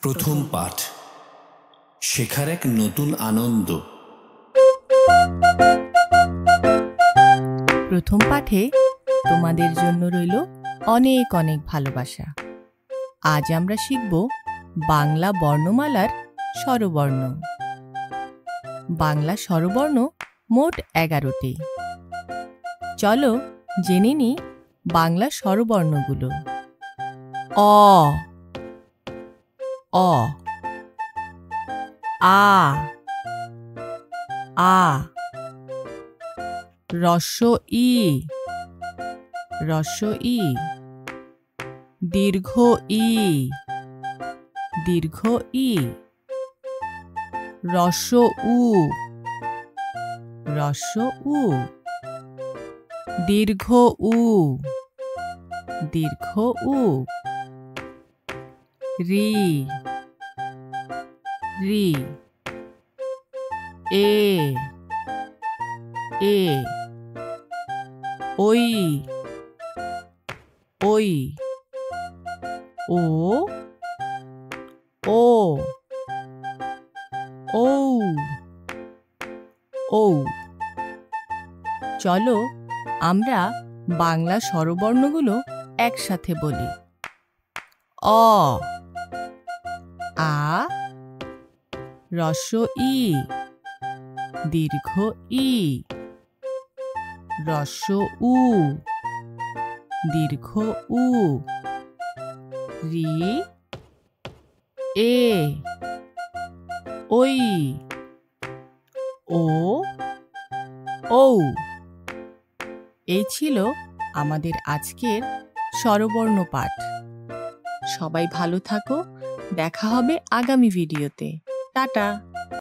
প্রথম পাঠ শেখার এক নতুন আনন্দ। প্রথম পাঠে তোমাদের জন্য রইল অনেক অনেক ভালোবাসা। আজ আমরা শিখব বাংলা বর্ণমালার স্বরবর্ণ। বাংলা স্বরবর্ণ মোট 11টি। চলো জেনে নিই বাংলা স্বরবর্ণগুলো। অ অ, আ আ, রস্ব ই রস্ব ই, দীর্ঘ ই দীর্ঘ ই, রস্ব উ রস্ব উ, দীর্ঘ উ দীর্ঘ উ, রি রি, এ এ, ওই ওই, ও ও, ঔ ঔ। চলো আমরা বাংলা স্বরবর্ণগুলো একসাথে বলি। অ আ, রস্ব ই দীর্ঘ ই, রস্ব উ দীর্ঘ উ, রি এ, ওই, ও ঔ। এই ছিল আমাদের আজকের স্বরবর্ণ পাঠ। সবাই ভালো থাকো, দেখা হবে আগামী ভিডিওতে। টাটা।